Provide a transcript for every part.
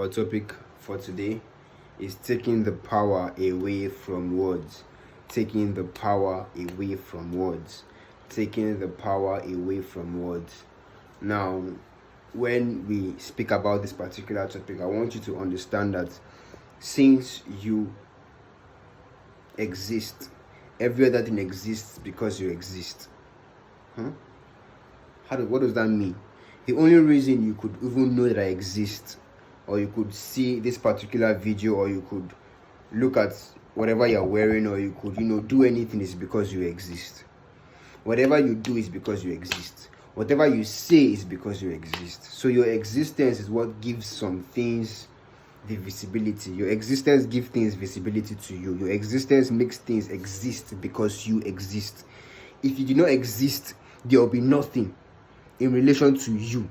our topic for today is taking the power away from words. Taking the power away from words. Taking the power away from words. Now, when we speak about this particular topic, I want you to understand that since you exist, every other thing exists because you exist. What does that mean? The only reason you could even know that I exist, or you could see this particular video, or you could look at whatever you're wearing, or you could, do anything, is because you exist. Whatever you do is because you exist. Whatever you say is because you exist. So your existence is what gives some things the visibility. Your existence gives things visibility to you. Your existence makes things exist because you exist. If you do not exist, there will be nothing in relation to you.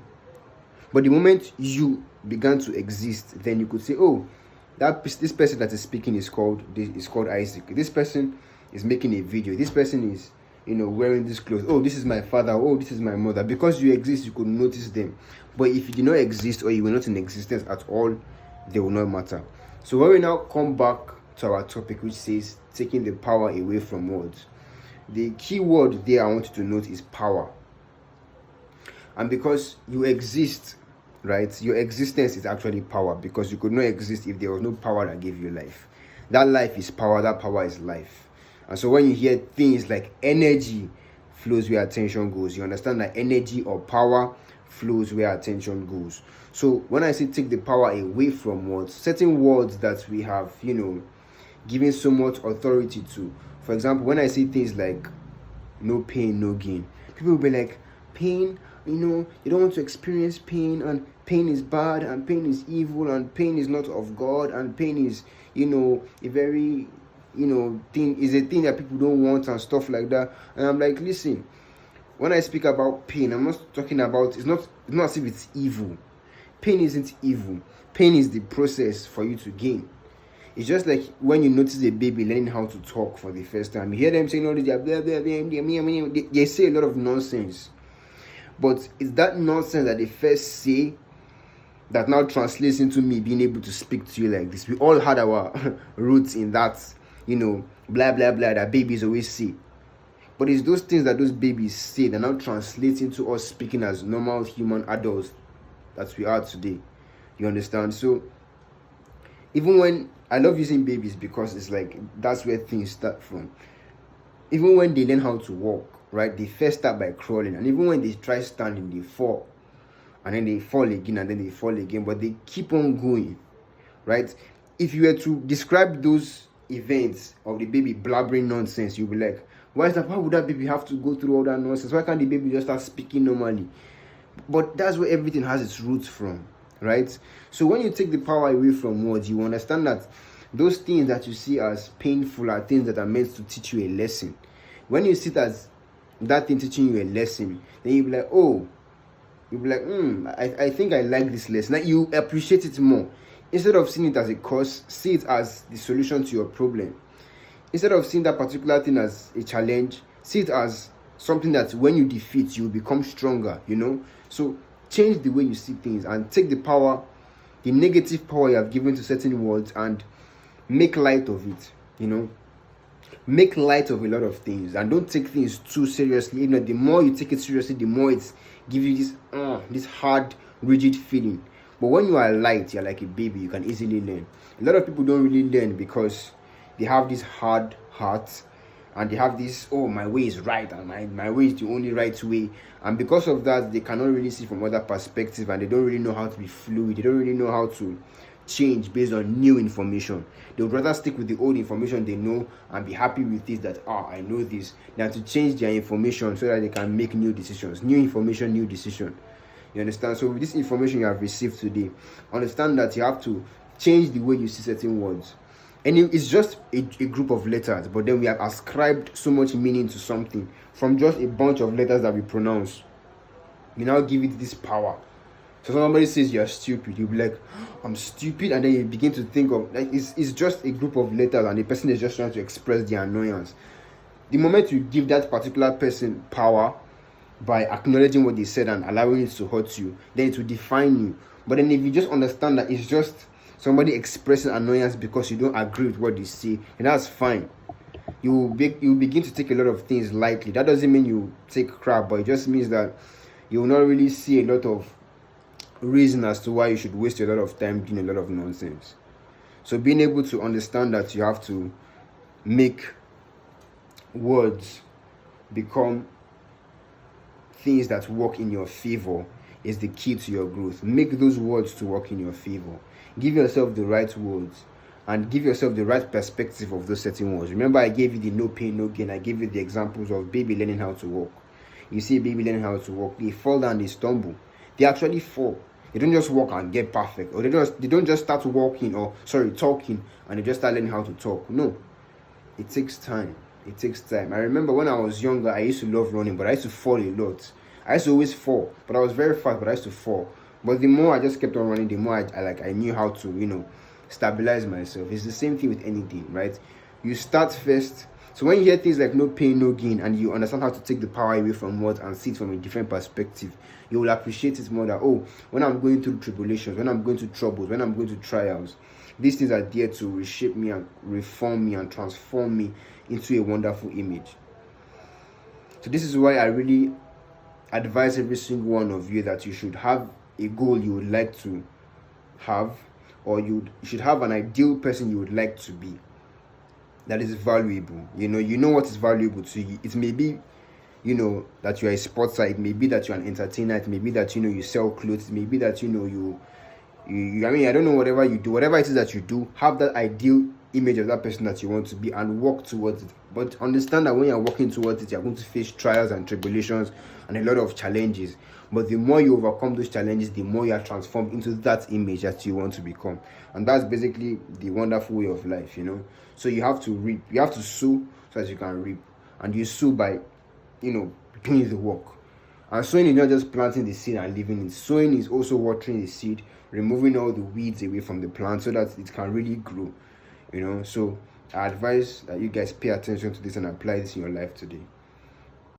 But the moment you began to exist, then you could say, oh, this person that is speaking is called Isaac. This person is making a video. This person is wearing this clothes. Oh, this is my father. Oh, this is my mother. Because you exist, you could notice them. But if you do not exist, or you were not in existence at all, they will not matter. So when we now come back to our topic, which says taking the power away from words, the key word there I want you to note is power. And because you exist, right, your existence is actually power, because you could not exist if there was no power that gave you life. That life is power. That power is life. And so when you hear things like energy flows where attention goes, you understand that energy or power flows where attention goes. So when I say take the power away from words, certain words that we have, given so much authority to. For example, when I say things like no pain, no gain, people will be like, pain, you don't want to experience pain, and pain is bad, and pain is evil, and pain is not of God, and pain is, a very thing, is a thing that people don't want, and stuff like that. And I'm like, listen, when I speak about pain, I'm not talking about, it's not as if it's evil. Pain isn't evil. Pain is the process for you to gain. It's just like when you notice a baby learning how to talk for the first time. You hear them saying all this, they say a lot of nonsense. But it's that nonsense that they first say that now translates into me being able to speak to you like this. We all had our roots in that, blah, blah, blah, that babies always say. But it's those things that those babies say that now translate into us speaking as normal human adults that we are today. You understand? So even when I love using babies, because it's like that's where things start from. Even when they learn how to walk, right, they first start by crawling, and even when they try standing, they fall, and then they fall again, and then they fall again, but they keep on going, right? If you were to describe those events of the baby blabbering nonsense, you'll be like, why would that baby have to go through all that nonsense? Why can't the baby just start speaking normally? But that's where everything has its roots from, right? So when you take the power away from words, you understand that those things that you see as painful are things that are meant to teach you a lesson. When you see it as that thing teaching you a lesson, then you'll be like, I think I like this lesson. Like, you appreciate it more. Instead of seeing it as a curse, see it as the solution to your problem. Instead of seeing that particular thing as a challenge, see it as something that when you defeat, you will become stronger, So change the way you see things, and take the power, the negative power you have given to certain words, and make light of it, Make light of a lot of things, and don't take things too seriously. The more you take it seriously, the more it gives you this hard, rigid feeling. But when you are light, you're like a baby, you can easily learn. A lot of people don't really learn because they have this hard heart, and they have this, my way is right, and my way is the only right way. And because of that, they cannot really see from other perspectives, and they don't really know how to be fluid. They don't really know how to change based on new information. They would rather stick with the old information they know and be happy with it, that I know this, than to change their information so that they can make new decisions. New information, new decision. You understand? So with this information you have received today, understand that you have to change the way you see certain words. And it's just a group of letters, but then we have ascribed so much meaning to something from just a bunch of letters that we pronounce. We now give it this power. So somebody says you're stupid, you'll be like, I'm stupid, and then you begin to think of, like, it's just a group of letters, and the person is just trying to express their annoyance. The moment you give that particular person power by acknowledging what they said and allowing it to hurt you, then it will define you. But then if you just understand that it's just somebody expressing annoyance because you don't agree with what they say, and that's fine. You begin to take a lot of things lightly. That doesn't mean you take crap, but it just means that you will not really see a lot of reason as to why you should waste a lot of time doing a lot of nonsense. So being able to understand that you have to make words become things that work in your favor is the key to your growth. Make those words to work in your favor. Give yourself the right words and give yourself the right perspective of those certain words. Remember, I gave you the no pain, no gain. I gave you the examples of baby learning how to walk. You see baby learning how to walk, they fall down, they stumble. They actually fall. They don't just walk and get perfect, or they don't just start talking and they just start learning how to talk. No, it takes time. It takes time. I remember when I was younger, I used to love running, but I used to fall a lot. I used to always fall, but I was very fast, but I used to fall. But the more I just kept on running, the more I knew how to, stabilize myself. It's the same thing with anything, right? You start first. So when you hear things like no pain, no gain, and you understand how to take the power away from words and see it from a different perspective, you will appreciate it more. That, oh, when I'm going through tribulations, when I'm going through troubles, when I'm going through trials, these things are there to reshape me and reform me and transform me into a wonderful image. So this is why I really advise every single one of you that you should have a goal you would like to have, or you should have an ideal person you would like to be that is valuable. You know what is valuable to you. It may be that you're a sportster, it may be that you're an entertainer, it may be that you sell clothes, it may be that you I don't know, whatever you do, whatever it is that you do, have that ideal image of that person that you want to be and work towards it. But understand that when you're working towards it, you're going to face trials and tribulations and a lot of challenges. But the more you overcome those challenges, the more you are transformed into that image that you want to become. And that's basically the wonderful way of life, So you have to reap, you have to sow so that you can reap. And you sow by doing the work. And sowing is not just planting the seed and leaving it. Sowing is also watering the seed, removing all the weeds away from the plant so that it can really grow. So I advise that you guys pay attention to this and apply this in your life today.